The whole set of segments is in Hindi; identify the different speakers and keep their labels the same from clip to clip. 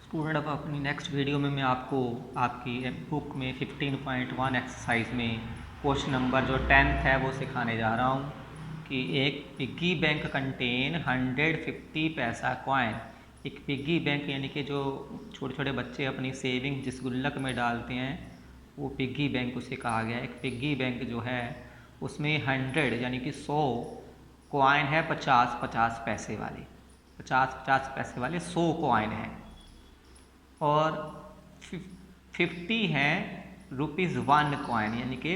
Speaker 1: स्टूडेंट, अब अपनी नेक्स्ट वीडियो में मैं आपको आपकी बुक में 15.1 एक्सरसाइज में क्वेश्चन नंबर जो 10th है वो सिखाने जा रहा हूँ कि एक पिग्गी बैंक कंटेन 150 पैसा कॉइन। एक पिग्गी बैंक यानी कि जो छोटे छोटे बच्चे अपनी सेविंग जिस गुल्लक में डालते हैं वो पिग्गी बैंक उसे कहा गया है। एक पिग्गी बैंक जो है उसमें 100 यानी कि 100 कॉइन है, 50-50 पैसे वाले, 50-50 पैसे वाले 100 कॉइन हैं और 50 हैं ₹1 कॉइन, यानी कि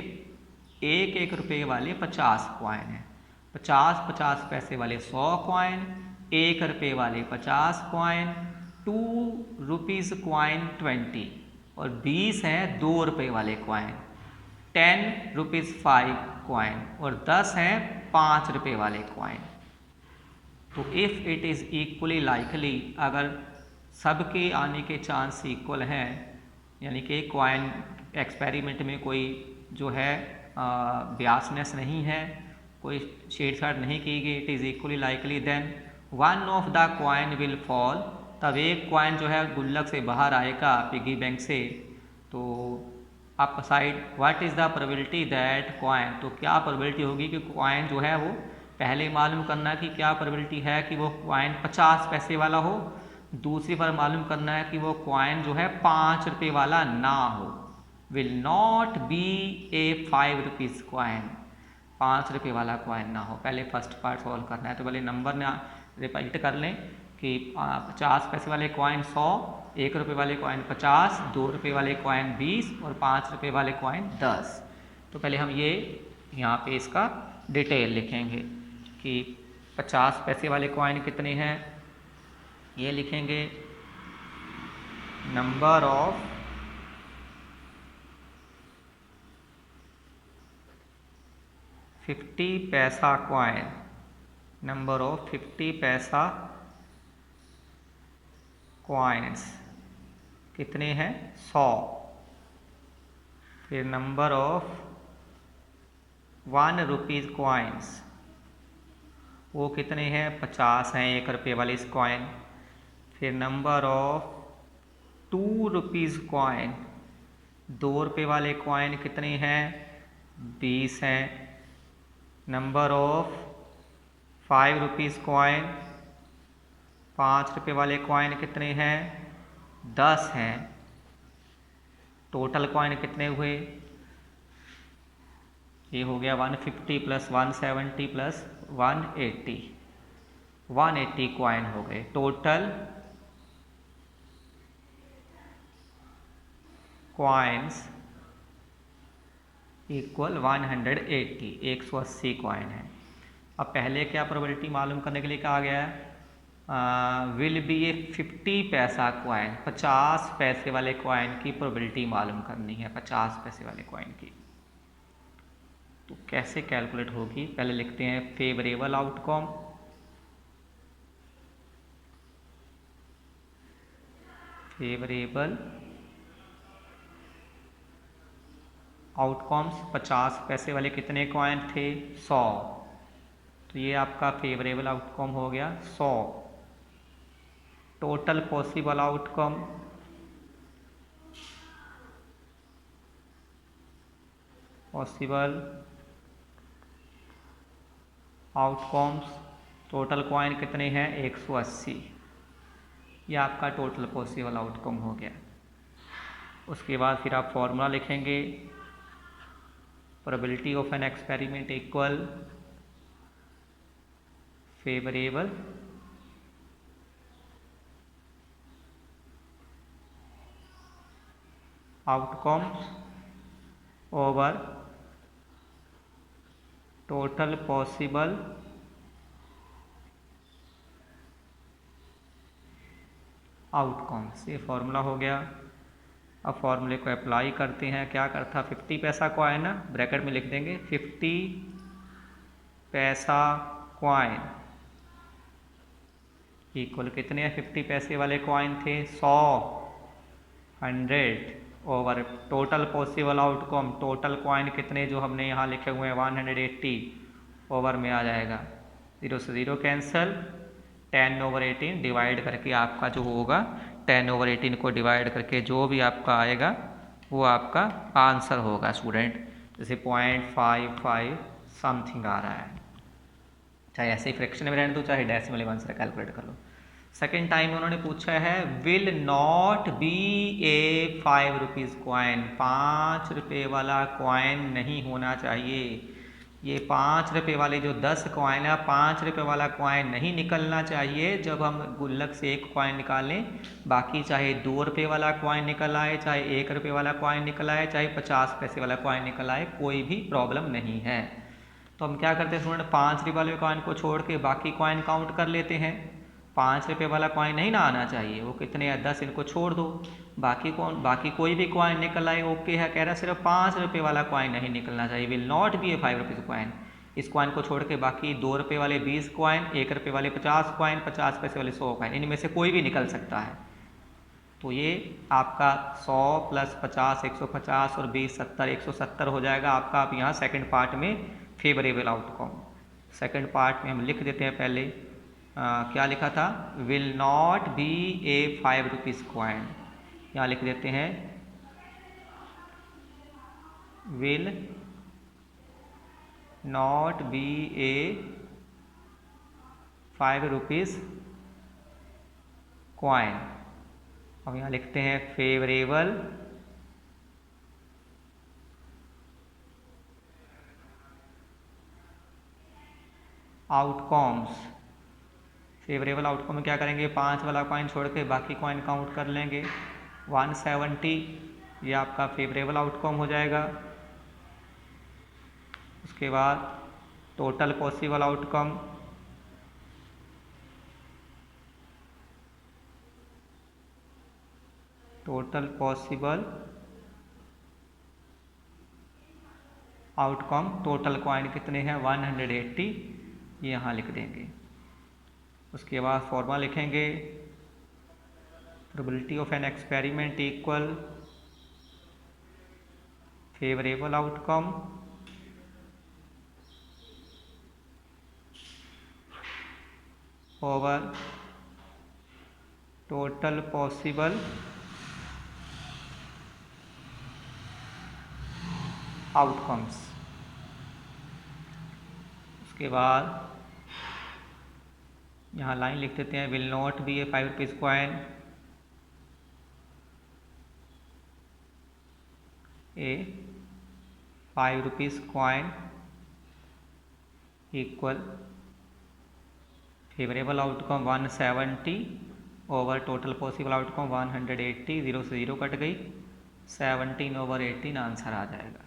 Speaker 1: एक रुपये वाले 50 कॉइन हैं। 50-50 पैसे वाले 100 कॉइन, 1 रुपये वाले 50 कॉइन, 2 रुपीज़ कॉइन 20, और 20 हैं 2 रुपये वाले कॉइन, 10 रुपीज़ 5 कॉइन, और 10 हैं 5 रुपये वाले कॉइन। तो if it is equally likely, अगर सबके आने के चांस इक्वल हैं, यानी कि कॉइन एक्सपेरिमेंट में कोई जो है बियासनेस नहीं है, कोई छेड़छाड़ नहीं की गई, it is equally likely, then one of the coin will fall, तब एक कॉइन जो है गुल्लक से बाहर आएगा पिगी बैंक से। तो आप side what is the probability that coin, तो क्या प्रोबेबिलिटी होगी कि कॉइन जो है वो पहले मालूम करना कि क्या प्रोबेबिलिटी है कि वो कॉइन 50 पैसे वाला हो, दूसरी बार मालूम करना है कि वो कॉइन जो है 5 रुपये वाला ना हो, will not be A 5 rupees coin, 5 रुपये वाला कॉइन ना हो। पहले फर्स्ट पार्ट सॉल्व करना है, तो पहले नंबर ना रिपीट कर लें कि 50 पैसे वाले कॉइन 100, 1 रुपये वाले कॉइन 50, 2 रुपये वाले कॉइन 20 और 5 रुपये वाले कॉइन 10। तो पहले हम ये यहाँ पे इसका डिटेल लिखेंगे कि 50 पैसे वाले कॉइन कितने हैं, ये लिखेंगे नंबर ऑफ 50 पैसा कॉइन, नंबर ऑफ 50 पैसा कॉइन्स कितने हैं 100। फिर नंबर ऑफ 1 रुपीज़ कॉइन्स वो कितने हैं 50 हैं, 1 रुपये वाले इस कॉइन। फिर नंबर ऑफ 2 रुपीज़ कॉइन, 2 रुपये वाले कॉइन कितने हैं 20 हैं। नंबर ऑफ 5 रुपीज़ कॉइन, 5 रुपये वाले कॉइन कितने हैं 10 हैं। टोटल कॉइन कितने हुए, ये हो गया 150 प्लस 170 प्लस 180, 180 कॉइन हो गए। टोटल कॉइन्स इक्वल 180, 180 कॉइन है। अब पहले क्या प्रोबेबिलिटी मालूम करने के लिए कहा गया है, विल बी ए 50 पैसा कॉइन, 50 पैसे वाले कॉइन की प्रोबेबिलिटी मालूम करनी है, 50 पैसे वाले कॉइन की। तो कैसे कैलकुलेट होगी, पहले लिखते हैं फेवरेबल आउटकम, फेवरेबल आउटकम्स, 50 पैसे वाले कितने कॉइन थे 100, तो ये आपका फेवरेबल आउटकम हो गया 100। Total possible outcome, possible outcomes, total coin कितने हैं 180, ये आपका टोटल पॉसिबल आउटकम हो गया। उसके बाद फिर आप फॉर्मूला लिखेंगे, probability of an experiment equal favourable outcomes over total possible outcomes, ये फॉर्मूला हो गया। अब फॉर्मूले को अप्लाई करते हैं, क्या करता 50 पैसा कॉइन, ब्रैकेट में लिख देंगे 50 पैसा कॉइन इक्वल कितने हैं 50 पैसे वाले कॉइन थे 100, 100 over total possible outcome, total coin कितने जो हमने यहाँ लिखे हुए हैं 180 ओवर में आ जाएगा, 0 से 0 कैंसिल, 10 ओवर 18 डिवाइड करके आपका जो होगा 10/18 को डिवाइड करके जो भी आपका आएगा वो आपका आंसर होगा स्टूडेंट। जैसे 0.55 समथिंग आ रहा है, चाहे ऐसे ही फ्रैक्शन में रहने दो चाहे डेसिमल में आंसर कैलकुलेट कर लो। सेकेंड टाइम उन्होंने पूछा है will not be A 5 rupees coin, 5 रुपये वाला कॉइन नहीं होना चाहिए। ये 5 रुपये वाले जो 10 कॉइन है, 5 रुपये वाला कॉइन नहीं निकलना चाहिए जब हम गुल्लक से एक कॉइन निकालें। बाकी चाहे 2 रुपये वाला कॉइन निकल आए, चाहे 1 रुपये वाला कॉइन निकल आए, चाहे 50 पैसे वाला कॉइन निकल आए, कोई भी प्रॉब्लम नहीं है। तो हम क्या करते हैं स्टूडेंट, 5 रुपये वाले कॉइन को छोड़ के बाकी कॉइन काउंट कर लेते हैं। 5 रुपये वाला कॉइन नहीं ना आना चाहिए, वो कितने या 10, इनको छोड़ दो। बाकी कोई भी कॉइन निकल आए ओके है, कह रहा सिर्फ 5 रुपये वाला कॉइन नहीं निकलना चाहिए। Will not be A 5 rupees coin. इस कॉइन को छोड़ के बाकी 2 रुपये वाले 20 कॉइन, 1 रुपये वाले 50 कॉइन, 50 पैसे वाले 100 कॉइन, इनमें से कोई भी निकल सकता है। तो ये आपका 100 + 50 150 और 20 70 170 हो जाएगा आपका। आप यहाँ सेकंड पार्ट में फेवरेबल आउटकम, सेकंड पार्ट में हम लिख देते हैं पहले क्या लिखा था, will not be A 5 rupees coin. यहाँ लिख देते हैं will not be A 5 rupees coin. अब यहाँ लिखते हैं फेवरेबल आउटकम्स। फेवरेबल आउटकम में क्या करेंगे, 5 वाला कॉइन छोड़ के बाकी कॉइन काउंट कर लेंगे। 170 ये आपका फेवरेबल आउटकम हो जाएगा। उसके बाद total possible outcome, total possible outcome, total coin कितने हैं 180, ये यहाँ लिख देंगे। उसके बाद फॉर्मूला लिखेंगे, probability of an experiment equal favourable outcome over total possible outcomes. उसके बाद यहाँ लाइन लिख देते हैं, will not be A 5 rupees coin A 5 rupees coin equal favourable outcome 170 over total possible outcome 180। 0 से 0 कट गई, 17/18 आंसर आ जाएगा।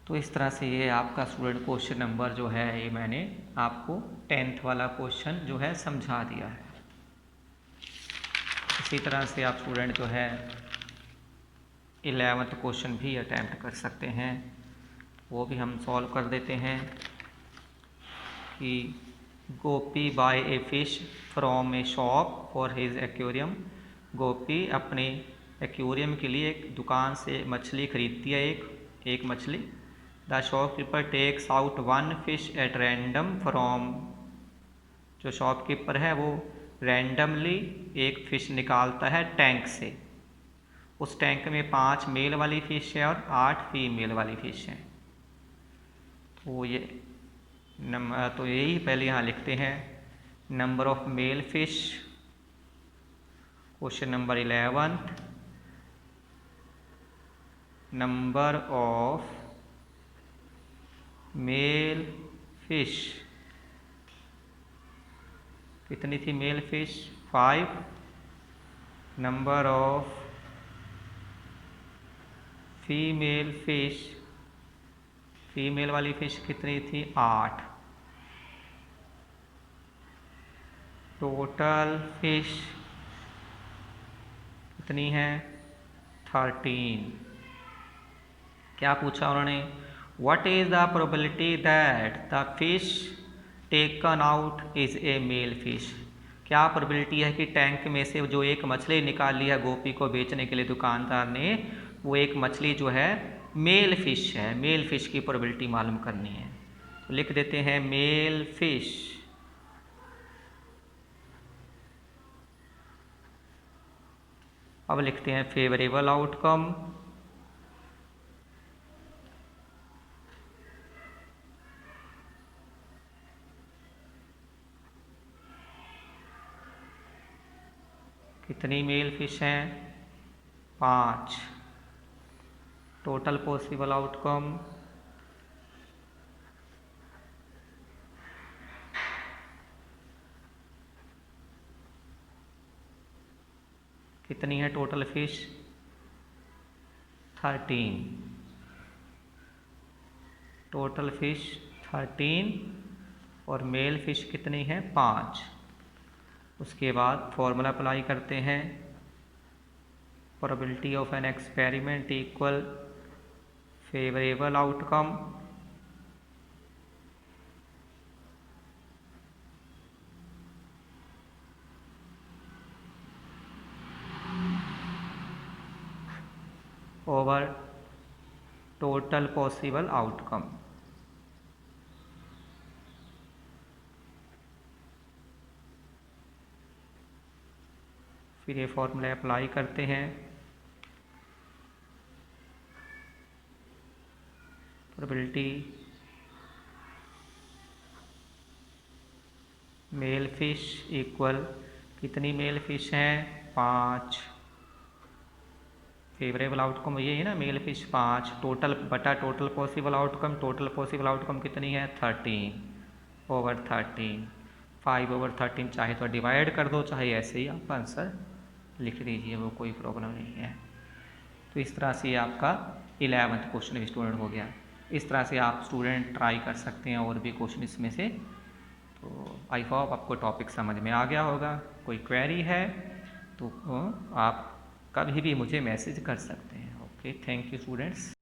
Speaker 1: तो इस तरह से ये आपका स्टूडेंट क्वेश्चन नंबर जो है ये मैंने आपको 10th वाला क्वेश्चन जो है समझा दिया है। इसी तरह से आप स्टूडेंट जो है 11th क्वेश्चन भी अटैम्प्ट कर सकते हैं, वो भी हम सॉल्व कर देते हैं। कि Gopi buy a fish from a shop for his aquarium. Gopi अपने एक्वेरियम के लिए एक दुकान से मछली खरीदती है, एक मछली। The shopkeeper takes out 1 fish at random from. जो शॉपकीपर है वो रैंडमली एक फ़िश निकालता है टैंक से। उस टैंक में 5 मेल वाली फ़िश है और 8 फीमेल वाली फ़िश है। तो यही पहले यहाँ लिखते हैं, number of male fish. Question number 11, number of male fish कितनी थी male fish 5। Number of female fish, female वाली फिश कितनी थी 8। टोटल फिश कितनी है 13। क्या पूछा उन्होंने, what is the probability that the fish taken out is a male fish. क्या प्रोबेबिलिटी है कि टैंक में से जो एक मछली निकाल लिया गोपी को बेचने के लिए दुकानदार ने, वो एक मछली जो है मेल फिश है। मेल फिश की प्रोबेबिलिटी मालूम करनी है, तो लिख देते हैं मेल फिश अब लिखते हैं फेवरेबल आउटकम। कितनी मेल फिश हैं? 5। टोटल पॉसिबल आउटकम कितनी है टोटल फिश? 13। टोटल फिश 13 और मेल फिश कितनी है? 5। उसके बाद फॉर्मूला अप्लाई करते हैं। Probability of an experiment equal favourable outcome over total possible outcome. फिर ये फॉर्मूला अप्लाई करते हैं। प्रोबेबिलिटी मेल फिश इक्वल कितनी मेल फिश हैं? 5। फेवरेबल आउटकम ये है ना, मेल फिश 5 टोटल बटा total possible outcome. Total possible outcome कितनी है? 13 ओवर 13। 5/13 चाहे तो डिवाइड कर दो, चाहे ऐसे ही आप आंसर लिख लीजिए, वो कोई प्रॉब्लम नहीं है। तो इस तरह से आपका 11वां क्वेश्चन स्टूडेंट हो गया। इस तरह से आप स्टूडेंट ट्राई कर सकते हैं और भी क्वेश्चन इसमें से। तो आई होप आपको टॉपिक समझ में आ गया होगा। कोई क्वेरी है तो आप कभी भी मुझे मैसेज कर सकते हैं। Okay, thank you students.